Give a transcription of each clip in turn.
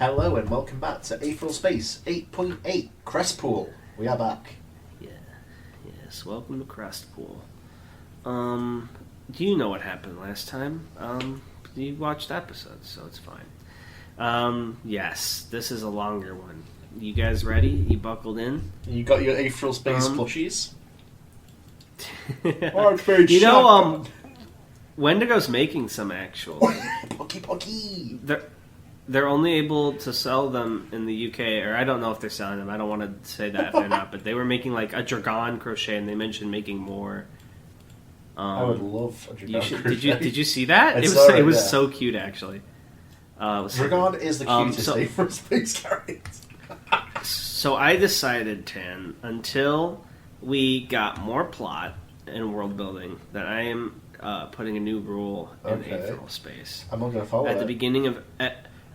Hello and welcome back to Aetheral Space 8.8 Crestpool. We are back. Yes, welcome to Crestpool. Do you know what happened last time? You watched episodes, so it's fine. Yes, this is a longer one. You guys ready? You buckled in? You got your Aetheral Space plushies? Wendigo's making some actually. Pocky. They're only able to sell them in the UK, or I don't know if they're selling them. I don't want to say that if they're not, but they were making like a Dragon crochet, and they mentioned making more. I would love a Dragon crochet. Did you see that? It was so cute actually. Dragon is the cutest Aetheral Space character. So I decided, Tan, until we got more plot and world building, that I am putting a new rule in Aetheral Space. I'm not going to follow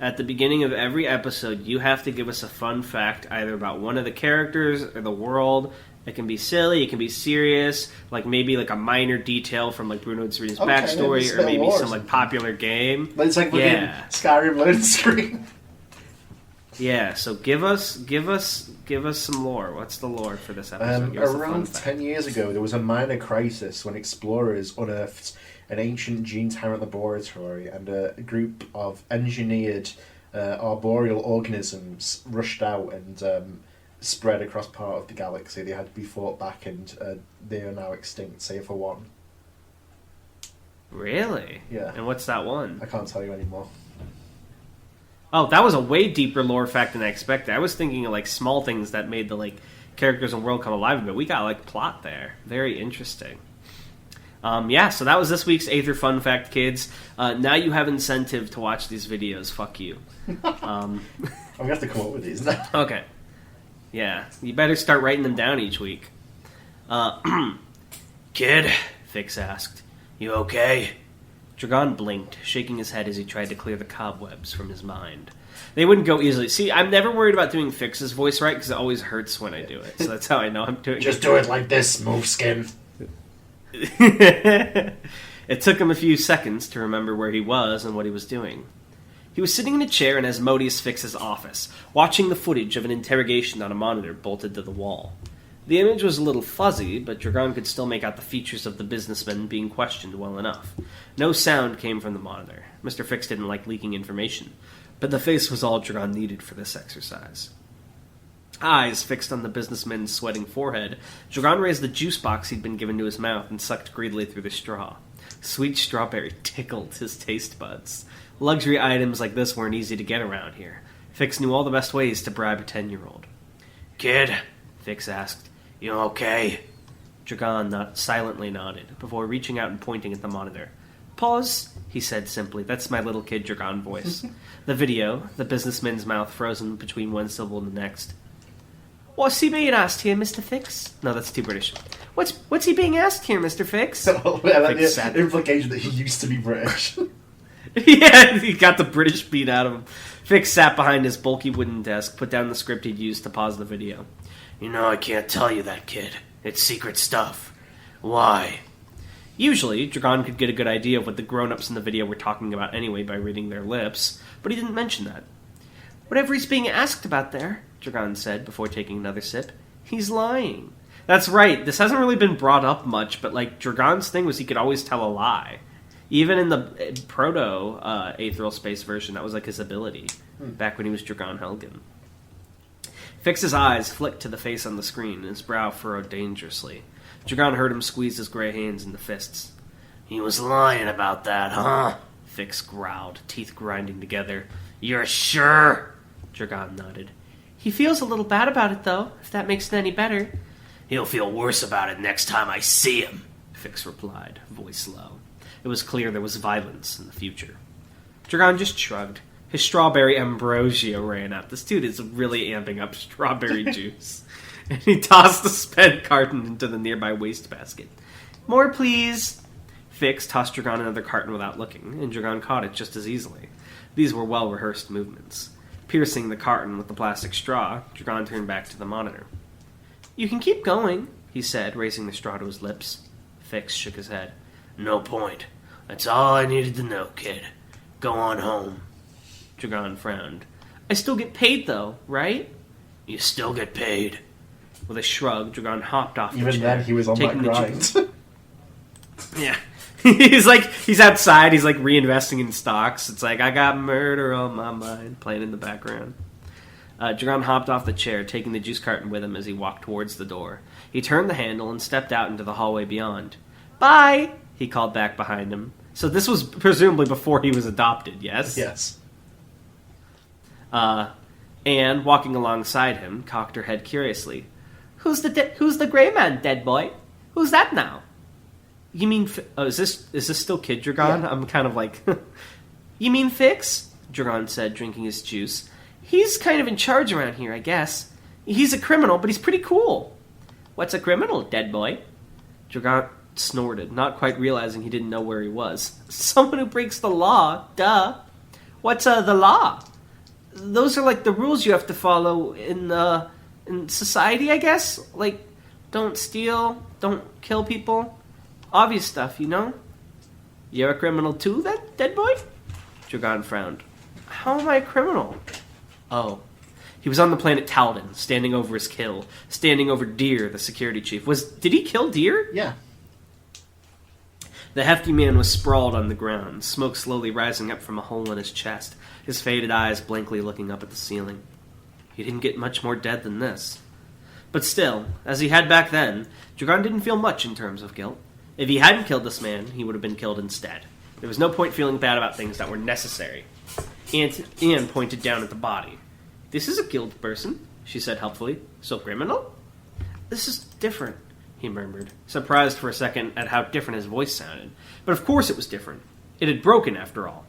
At the beginning of every episode, you have to give us a fun fact either about one of the characters or the world. It can be silly, it can be serious, like maybe like a minor detail from like Bruno Zeri's backstory, or maybe some like popular game. But it's like Skyrim loading screen. Yeah, so give us some lore. What's the lore for this episode? Around 10 years ago, there was a minor crisis when explorers unearthed an ancient gene tyrant laboratory, and a group of engineered arboreal organisms rushed out and spread across part of the galaxy. They had to be fought back, and they are now extinct, save for one. Really? Yeah. And what's that one? I can't tell you anymore. Oh, that was a way deeper lore fact than I expected. I was thinking of like small things that made the like characters and world come alive, but we got like plot there. Very interesting. So that was this week's Aether Fun Fact, kids. Now you have incentive to watch these videos. Fuck you. I'm gonna have to come up with these now. Okay. Yeah, you better start writing them down each week. Kid, Fix asked, "You okay?" Dragon blinked, shaking his head as he tried to clear the cobwebs from his mind. They wouldn't go easily. See, I'm never worried about doing Fix's voice right, because it always hurts when I do it. So that's how I know I'm doing Just do it like this, move skin. It took him a few seconds to remember where he was and what he was doing. He was sitting in a chair in Asmodeus Fix's office, watching the footage of an interrogation on a monitor bolted to the wall. The image was a little fuzzy, but Dragon could still make out the features of the businessman being questioned well enough. No sound came from the monitor. Mr. Fix didn't like leaking information, but the face was all Dragon needed for this exercise. Eyes fixed on the businessman's sweating forehead, Dragon raised the juice box he'd been given to his mouth and sucked greedily through the straw. Sweet strawberry tickled his taste buds. Luxury items like this weren't easy to get around here. Fix knew all the best ways to bribe a 10-year-old. "Kid," Fix asked, "you okay?" Dragon silently nodded, before reaching out and pointing at the monitor. "Pause," he said simply. That's my little kid Dragon voice. The video, the businessman's mouth frozen between one syllable and the next. "What's he being asked here, Mr. Fix?" No, that's too British. What's he being asked here, Mr. Fix? The implication that he used to be British. Yeah, he got the British beat out of him. Fix sat behind his bulky wooden desk, put down the script he'd used to pause the video. "You know I can't tell you that, kid. It's secret stuff." "Why?" Usually, Dragon could get a good idea of what the grown-ups in the video were talking about anyway by reading their lips, but he didn't mention that. "Whatever he's being asked about there," Dragon said before taking another sip, "he's lying." That's right, this hasn't really been brought up much, but like Dragon's thing was he could always tell a lie. Even in the proto-Aetheral Space version, that was like his ability, back when he was Dragon Helgen. Fix's eyes flicked to the face on the screen, and his brow furrowed dangerously. Dragon heard him squeeze his gray hands into fists. "He was lying about that, huh?" Fix growled, teeth grinding together. "You're sure?" Dragon nodded. "He feels a little bad about it, though, if that makes it any better." "He'll feel worse about it next time I see him," Fix replied, voice low. It was clear there was violence in the future. Dragon just shrugged. His strawberry ambrosia ran out. This dude is really amping up strawberry juice. And he tossed the spent carton into the nearby wastebasket. "More, please." Fix tossed Dragon another carton without looking, and Dragon caught it just as easily. These were well-rehearsed movements. Piercing the carton with the plastic straw, Dragon turned back to the monitor. "You can keep going," he said, raising the straw to his lips. Fix shook his head. "No point. That's all I needed to know, kid. Go on home." Dragon frowned. I still get paid, though, right? You still get paid. With a shrug, Dragon hopped off the chair. Even then, he was on that grind. Yeah. he's outside, he's reinvesting in stocks. It's like, I got murder on my mind, playing in the background. Dragon hopped off the chair, taking the juice carton with him as he walked towards the door. He turned the handle and stepped out into the hallway beyond. Bye! He called back behind him. So this was presumably before he was adopted, yes? Yes. Anne, walking alongside him, cocked her head curiously. Who's the grey man, dead boy? Who's that now? You mean... is this still Kid Dragon? Yeah. I'm kind of like... You mean Fix? Dragon said, drinking his juice. He's kind of in charge around here, I guess. He's a criminal, but he's pretty cool. What's a criminal, dead boy? Dragon snorted, not quite realizing he didn't know where he was. Someone who breaks the law, duh. What's the law? Those are the rules you have to follow in society, I guess? Don't steal, don't kill people. Obvious stuff, you know? You're a criminal too, then, dead boy? Dragon frowned. How am I a criminal? Oh. He was on the planet Talden, standing over his kill. Standing over Deer, the security chief. Did he kill Deer? Yeah. The hefty man was sprawled on the ground, smoke slowly rising up from a hole in his chest, his faded eyes blankly looking up at the ceiling. He didn't get much more dead than this. But still, as he had back then, Dragon didn't feel much in terms of guilt. If he hadn't killed this man, he would have been killed instead. There was no point feeling bad about things that were necessary. Anne pointed down at the body. This is a guild person, she said helpfully. So criminal? This is different, he murmured, surprised for a second at how different his voice sounded. But of course it was different. It had broken, after all.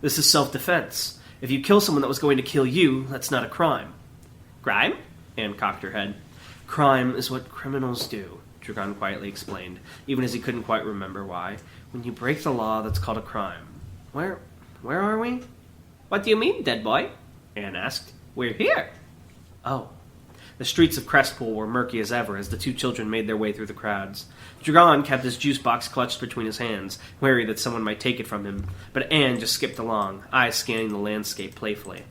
This is self-defense. If you kill someone that was going to kill you, that's not a crime. Crime? Anne cocked her head. Crime is what criminals do, Dragon quietly explained, even as he couldn't quite remember why. When you break the law, that's called a crime. Where are we? What do you mean, dead boy? Anne asked. We're here. Oh. The streets of Crestpool were murky as ever as the two children made their way through the crowds. Dragon kept his juice box clutched between his hands, wary that someone might take it from him, but Anne just skipped along, eyes scanning the landscape playfully.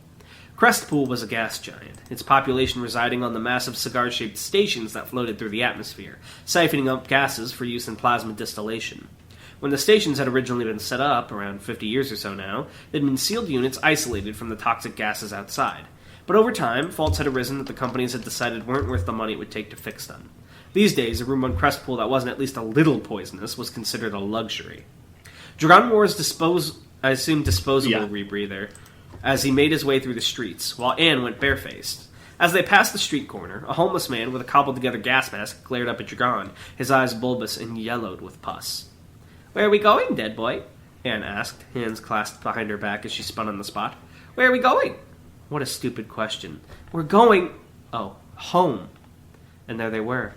Crestpool was a gas giant, its population residing on the massive cigar-shaped stations that floated through the atmosphere, siphoning up gases for use in plasma distillation. When the stations had originally been set up, around 50 years or so now, they'd been sealed units isolated from the toxic gases outside. But over time, faults had arisen that the companies had decided weren't worth the money it would take to fix them. These days, a room on Crestpool that wasn't at least a little poisonous was considered a luxury. Dragon wore his disposable rebreather as he made his way through the streets, while Anne went barefaced. As they passed the street corner, a homeless man with a cobbled-together gas mask glared up at Dragon, his eyes bulbous and yellowed with pus. Where are we going, dead boy? Anne asked, hands clasped behind her back as she spun on the spot. Where are we going? What a stupid question. We're going... Oh, home. And there they were.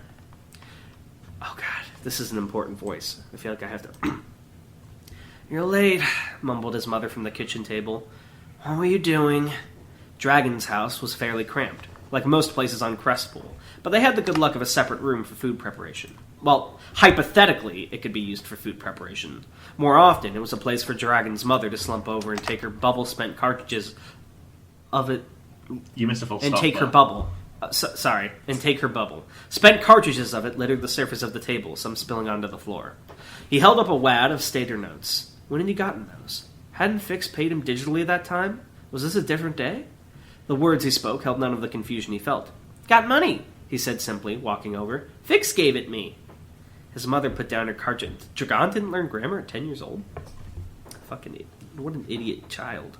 Oh, God, this is an important voice. I feel like I have to... You're late, mumbled his mother from the kitchen table. What were you doing? Dragon's house was fairly cramped, like most places on Crestpool, but they had the good luck of a separate room for food preparation. Well, hypothetically, it could be used for food preparation. More often, it was a place for Dragon's mother to slump over and take her bubble-spent cartridges of it... You missed a full stop. And take her bubble. And take her bubble. Spent cartridges of it littered the surface of the table, some spilling onto the floor. He held up a wad of stater notes. When had he gotten those? Hadn't Fix paid him digitally that time? Was this a different day? The words he spoke held none of the confusion he felt. Got money, he said simply, walking over. Fix gave it me. His mother put down her cartridge. Dragon didn't learn grammar at 10 years old? What an idiot child.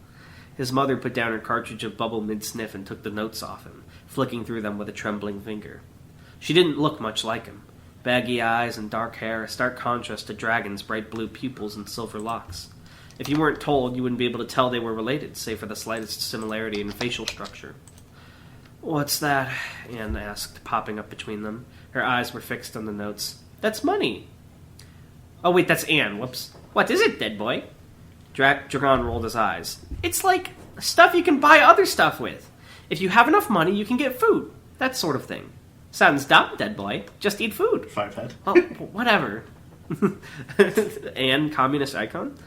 His mother put down her cartridge of bubble mid-sniff and took the notes off him, flicking through them with a trembling finger. She didn't look much like him. Baggy eyes and dark hair, a stark contrast to Dragon's bright blue pupils and silver locks. If you weren't told, you wouldn't be able to tell they were related, save for the slightest similarity in facial structure. What's that? Anne asked, popping up between them. Her eyes were fixed on the notes. That's money. Oh, wait, that's Anne. Whoops. What is it, dead boy? Dragon rolled his eyes. It's like stuff you can buy other stuff with. If you have enough money, you can get food. That sort of thing. Sounds dumb, dead boy. Just eat food. Fivehead. Oh, whatever. Anne, communist icon?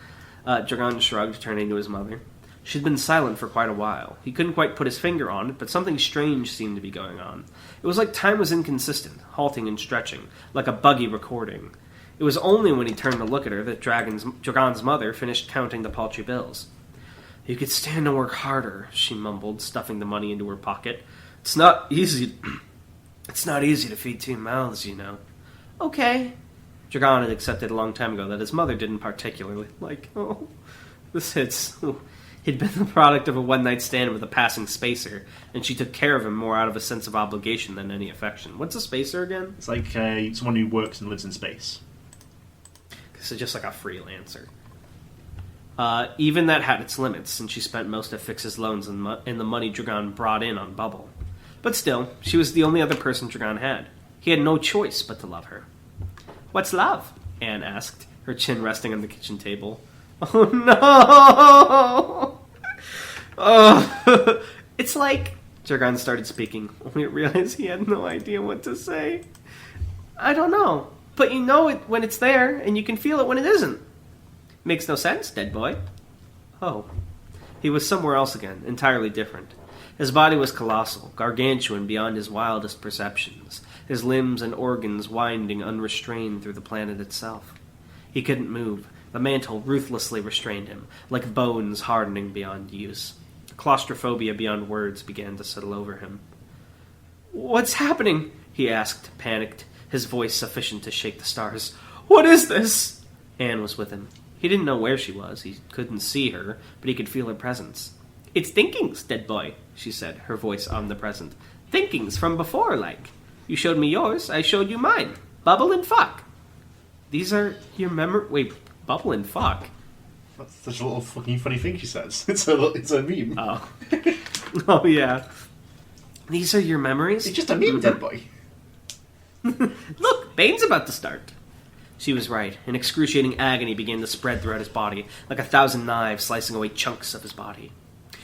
Dragon shrugged, turning to his mother. She'd been silent for quite a while. He couldn't quite put his finger on it, but something strange seemed to be going on. It was like time was inconsistent, halting and stretching, like a buggy recording. It was only when he turned to look at her that Dragon's mother finished counting the paltry bills. "You could stand and work harder," she mumbled, stuffing the money into her pocket. It's not easy to feed two mouths, you know." "Okay." Dragon had accepted a long time ago that his mother didn't particularly like. Oh, this hits. He'd been the product of a one-night stand with a passing spacer, and she took care of him more out of a sense of obligation than any affection. What's a spacer again? It's like someone who works and lives in space. This is just like a freelancer. Even that had its limits, and she spent most of Fix's loans in the money Dragon brought in on Bubble. But still, she was the only other person Dragon had. He had no choice but to love her. "What's love?" Anne asked, her chin resting on the kitchen table. "Oh no!" "Oh, it's like..." Dragon started speaking, only to realize he had no idea what to say. "I don't know, but you know it when it's there, and you can feel it when it isn't." "Makes no sense, dead boy." Oh. He was somewhere else again, entirely different. His body was colossal, gargantuan beyond his wildest perceptions, his limbs and organs winding unrestrained through the planet itself. He couldn't move. The mantle ruthlessly restrained him, like bones hardening beyond use. Claustrophobia beyond words began to settle over him. "What's happening?" he asked, panicked, his voice sufficient to shake the stars. "What is this?" Anne was with him. He didn't know where she was. He couldn't see her, but he could feel her presence. "It's thinkings, dead boy," she said, her voice omnipresent. "Thinkings from before, like. You showed me yours, I showed you mine. Bubble and fuck." "These are your Wait, bubble and fuck?" That's such a little fucking funny thing she says. It's a meme. Oh. Oh, yeah. "These are your memories?" It's just a meme, dead boy. "Look, Bane's about to start." She was right. An excruciating agony began to spread throughout his body, like 1,000 knives slicing away chunks of his body.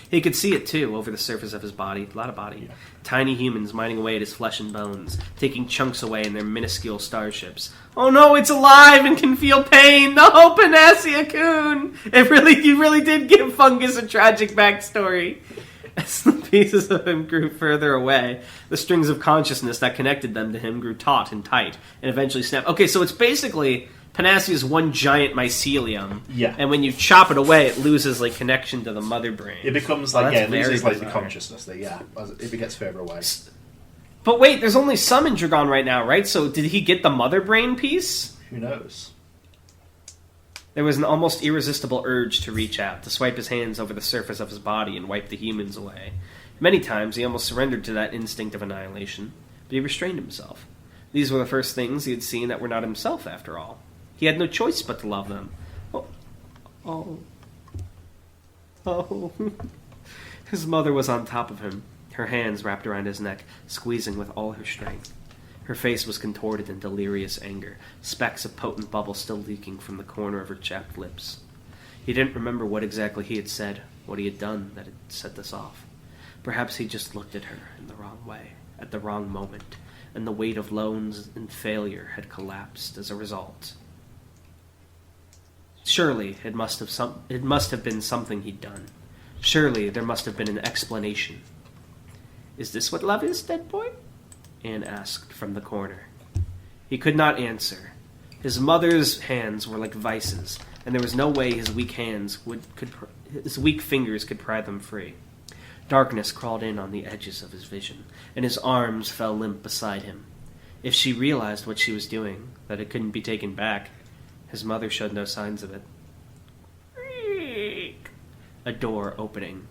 He could see it, too, over the surface of his body. A lot of body. Yeah. Tiny humans mining away at his flesh and bones, taking chunks away in their minuscule starships. "Oh no, it's alive and can feel pain! No, Panacea-kun!" You really did give Fungus a tragic backstory. As the pieces of him grew further away, the strings of consciousness that connected them to him grew taut and tight, and eventually snapped. Okay, so it's basically Panacea's one giant mycelium. Yeah. And when you chop it away, it loses like connection to the mother brain. It becomes like, it loses like the consciousness. If it gets further away. But wait, there's only some in Dragon right now, right? So did he get the mother brain piece? Who knows? There was an almost irresistible urge to reach out, to swipe his hands over the surface of his body and wipe the humans away. Many times he almost surrendered to that instinct of annihilation, but he restrained himself. These were the first things he had seen that were not himself, after all. He had no choice but to love them. Oh. His mother was on top of him, her hands wrapped around his neck, squeezing with all her strength. Her face was contorted in delirious anger, specks of potent bubble still leaking from the corner of her chapped lips. He didn't remember what exactly he had said, what he had done that had set this off. Perhaps he just looked at her in the wrong way, at the wrong moment, and the weight of loans and failure had collapsed as a result. Surely it must have been something he'd done. Surely there must have been an explanation. "Is this what love is, dead boy?" Anne asked from the corner. He could not answer. His mother's hands were like vices, and there was no way his weak fingers could pry them free. Darkness crawled in on the edges of his vision, and his arms fell limp beside him. If she realized what she was doing, that it couldn't be taken back, his mother showed no signs of it. A door opening.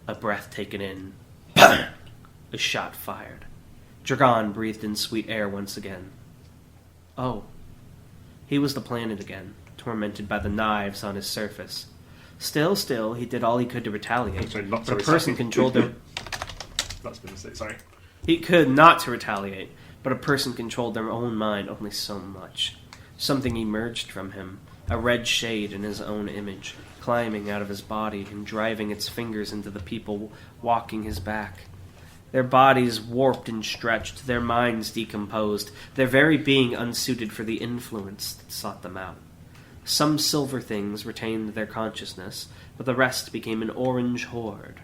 A breath taken in. A shot fired. Dragon breathed in sweet air once again. Oh. He was the planet again, tormented by the knives on his surface. Still, he did all he could to retaliate. But a person controlled him. That's been a mistake, sorry. He could not to retaliate, but a person controlled their own mind only so much. Something emerged from him, a red shade in his own image, climbing out of his body and driving its fingers into the people walking his back. Their bodies warped and stretched, their minds decomposed, their very being unsuited for the influence that sought them out. Some silver things retained their consciousness, but the rest became an orange horde.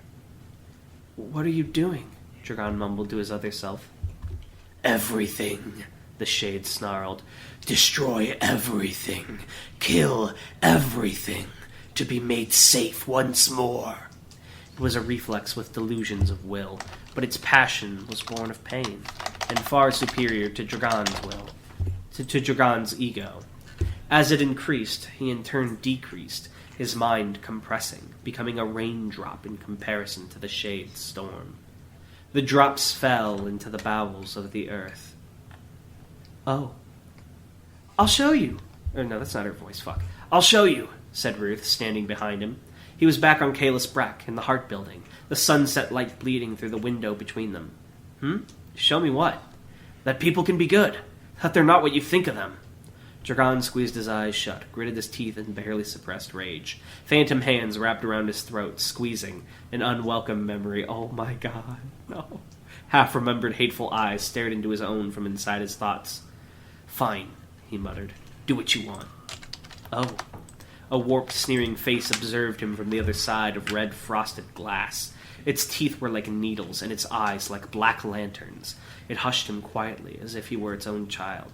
"What are you doing?" Dragon mumbled to his other self. "Everything," the shade snarled. "Destroy everything. Kill everything. To be made safe once more." It was a reflex with delusions of will, but its passion was born of pain, and far superior to Dragon's will, to Dragon's ego. As it increased, he in turn decreased, his mind compressing, becoming a raindrop in comparison to the shade's storm. The drops fell into the bowels of the earth. "Oh. I'll show you." Or no, that's not her voice, fuck. "I'll show you," said Ruth, standing behind him. He was back on Kalis Brack in the Heart Building, the sunset light bleeding through the window between them. Show me what?" "That people can be good. That they're not what you think of them." Dragon squeezed his eyes shut, gritted his teeth in barely suppressed rage. Phantom hands wrapped around his throat, squeezing. An unwelcome memory. Oh my god, no. Half-remembered hateful eyes stared into his own from inside his thoughts. "Fine," he muttered. "Do what you want." "Oh." A warped, sneering face observed him from the other side of red, frosted glass. Its teeth were like needles, and its eyes like black lanterns. It hushed him quietly, as if he were its own child.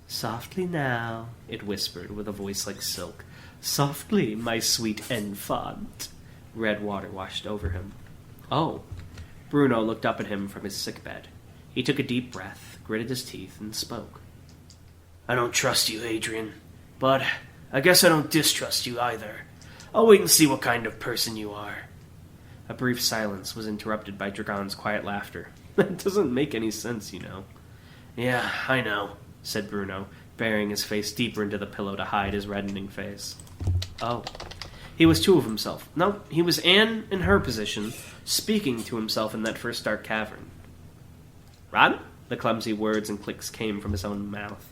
"Softly now," it whispered with a voice like silk. "Softly, my sweet enfant." Red water washed over him. "Oh." Bruno looked up at him from his sickbed. He took a deep breath, gritted his teeth, and spoke. "I don't trust you, Adrian, but I guess I don't distrust you either. I'll wait and see what kind of person you are." A brief silence was interrupted by Dragon's quiet laughter. "That doesn't make any sense, you know." "Yeah, I know," said Bruno, burying his face deeper into the pillow to hide his reddening face. Oh. He was two of himself. No, he was Anne in her position, speaking to himself in that first dark cavern. "Run?" The clumsy words and clicks came from his own mouth.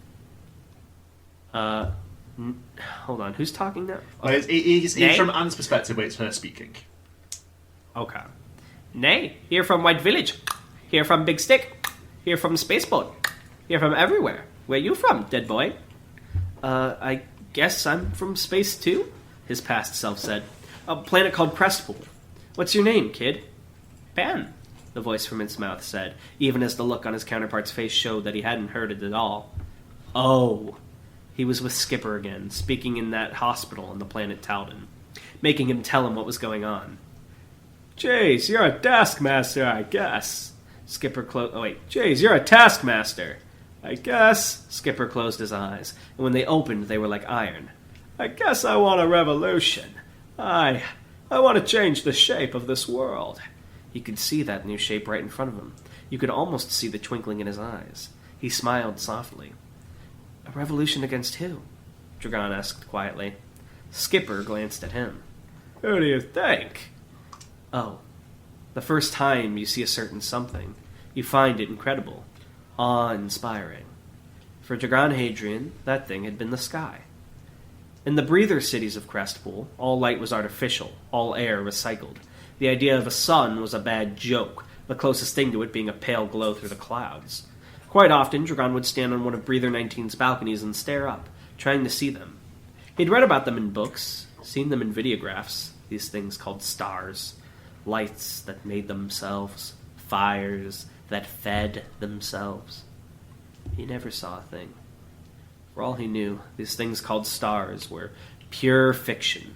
Hold on, who's talking now? Okay. It's from Anne's perspective, but it's her speaking. Okay. "Nay, here from White Village. Here from Big Stick. Here from Spaceport. Here from everywhere. Where you from, dead boy?" I guess I'm from space too," his past self said. "A planet called Crestpool. What's your name, kid?" "Ben," the voice from its mouth said, even as the look on his counterpart's face showed that he hadn't heard it at all. Oh. He was with Skipper again, speaking in that hospital on the planet Talden, making him tell him what was going on. "Jeez, you're a taskmaster, I guess." Jeez, you're a taskmaster. I guess. Skipper closed his eyes, and when they opened, they were like iron. "I guess I want a revolution. I want to change the shape of this world." He could see that new shape right in front of him. You could almost see the twinkling in his eyes. He smiled softly. "A revolution against who?" Dragon asked quietly. Skipper glanced at him. "Who do you think?" Oh. The first time you see a certain something, you find it incredible, awe-inspiring. For Dragon Hadrian, that thing had been the sky. In the breather cities of Crestpool, all light was artificial, all air recycled. The idea of a sun was a bad joke, the closest thing to it being a pale glow through the clouds. Quite often, Dragon would stand on one of Breather 19's balconies and stare up, trying to see them. He'd read about them in books, seen them in videographs, these things called stars, lights that made themselves, fires that fed themselves. He never saw a thing. For all he knew, these things called stars were pure fiction.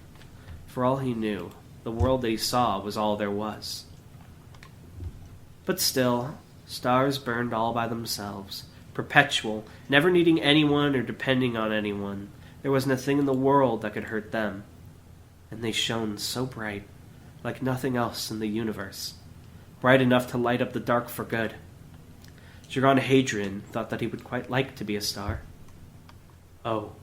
For all he knew, the world that he saw was all there was. But still, stars burned all by themselves, perpetual, never needing anyone or depending on anyone. There wasn't a thing in the world that could hurt them. And they shone so bright, like nothing else in the universe. Bright enough to light up the dark for good. Dragon Hadrian thought that he would quite like to be a star. Oh.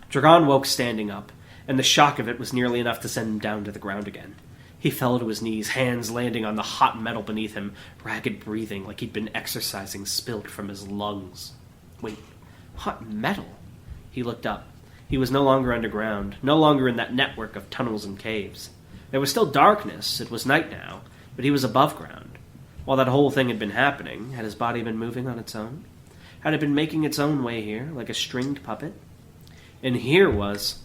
Dragon woke standing up, and the shock of it was nearly enough to send him down to the ground again. He fell to his knees, hands landing on the hot metal beneath him, ragged breathing like he'd been exercising spilled from his lungs. Wait, hot metal? He looked up. He was no longer underground, no longer in that network of tunnels and caves. There was still darkness, it was night now, but he was above ground. While that whole thing had been happening, had his body been moving on its own? Had it been making its own way here, like a stringed puppet? And here was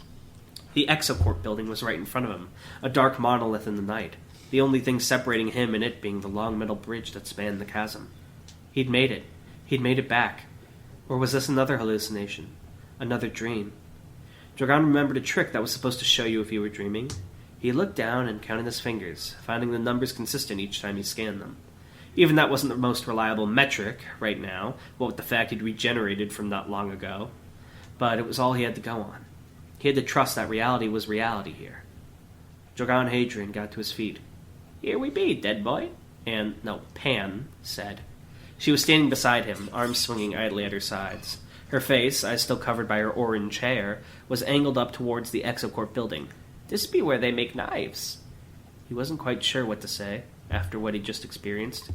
The Exocorp building was right in front of him, a dark monolith in the night, the only thing separating him and it being the long metal bridge that spanned the chasm. He'd made it. He'd made it back. Or was this another hallucination? Another dream? Drogon remembered a trick that was supposed to show you if you were dreaming. He looked down and counted his fingers, finding the numbers consistent each time he scanned them. Even that wasn't the most reliable metric right now, what with the fact he'd regenerated from not long ago. But it was all he had to go on. He had to trust that reality was reality here. Drogon Hadrian got to his feet. "Here we be, dead boy," Pan said. She was standing beside him, arms swinging idly at her sides. Her face, eyes still covered by her orange hair, was angled up towards the Exocorp building. "This be where they make knives." He wasn't quite sure what to say after what he'd just experienced.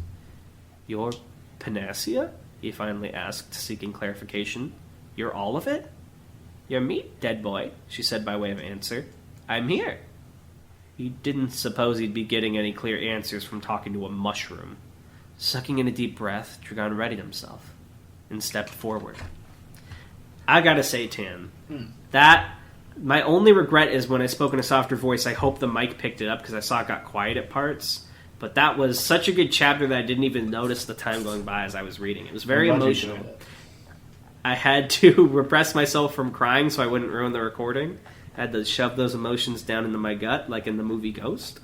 "You're Panacea?" he finally asked, seeking clarification. "You're all of it?" "You're meat, dead boy," she said by way of answer. "I'm here." He didn't suppose he'd be getting any clear answers from talking to a mushroom. Sucking in a deep breath, Drogon readied himself and stepped forward. I gotta say, Tan, that my only regret is when I spoke in a softer voice, I hope the mic picked it up because I saw it got quiet at parts. But that was such a good chapter that I didn't even notice the time going by as I was reading. It was very emotional. I had to repress myself from crying so I wouldn't ruin the recording. I had to shove those emotions down into my gut, like in the movie Ghost.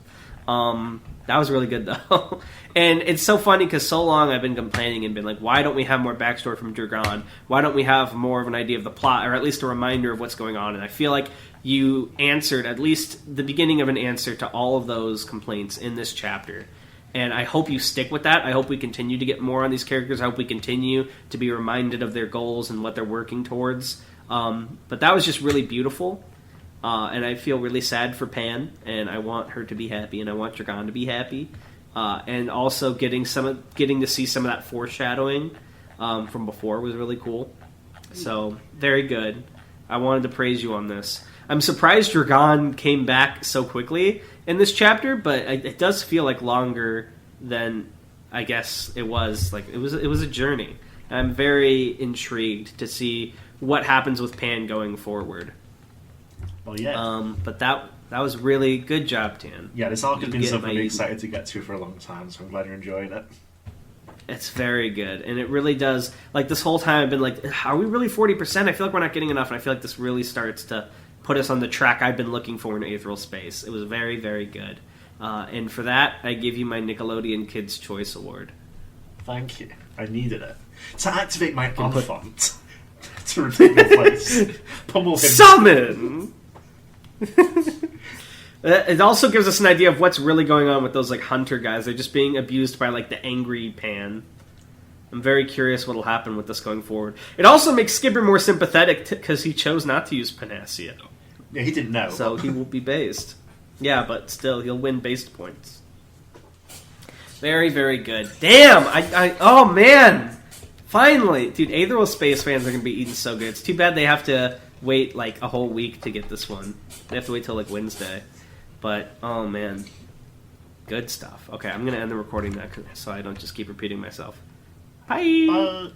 That was really good, though. And it's so funny because so long I've been complaining and been like, why don't we have more backstory from Drogon? Why don't we have more of an idea of the plot, or at least a reminder of what's going on? And I feel like you answered at least the beginning of an answer to all of those complaints in this chapter. And I hope you stick with that. I hope we continue to get more on these characters. I hope we continue to be reminded of their goals and what they're working towards. But that was just really beautiful. And I feel really sad for Pan, and I want her to be happy, and I want Drogon to be happy. And also getting to see some of that foreshadowing from before was really cool. So, very good. I wanted to praise you on this. I'm surprised Drogon came back so quickly in this chapter, but it does feel like longer than I guess it was. Like it was a journey. I'm very intrigued to see what happens with Pan going forward. Well, yeah. But that was really good job, Tan. Yeah, this arc has been something I'm excited to get to for a long time, so I'm glad you're enjoying it. It's very good, and it really does. Like, this whole time I've been like, are we really 40%? I feel like we're not getting enough, and I feel like this really starts to put us on the track I've been looking for in Aetheral Space. It was very, very good. And for that, I give you my Nickelodeon Kids' Choice Award. Thank you. I needed it. To activate my font to repeat my place. Pummel him. Summon! It also gives us an idea of what's really going on with those like hunter guys. They're just being abused by like the angry Pan. I'm very curious what'll happen with this going forward. It also makes Skipper more sympathetic because he chose not to use Panacea. Yeah, he didn't know. So he will be based. Yeah, but still, he'll win based points. Very, very good. Damn! Oh man! Finally! Dude, Aetheral Space fans are going to be eating so good. It's too bad they have to wait like a whole week to get this one. They have to wait till like Wednesday. But, oh man. Good stuff. Okay, I'm going to end the recording now so I don't just keep repeating myself. Bye!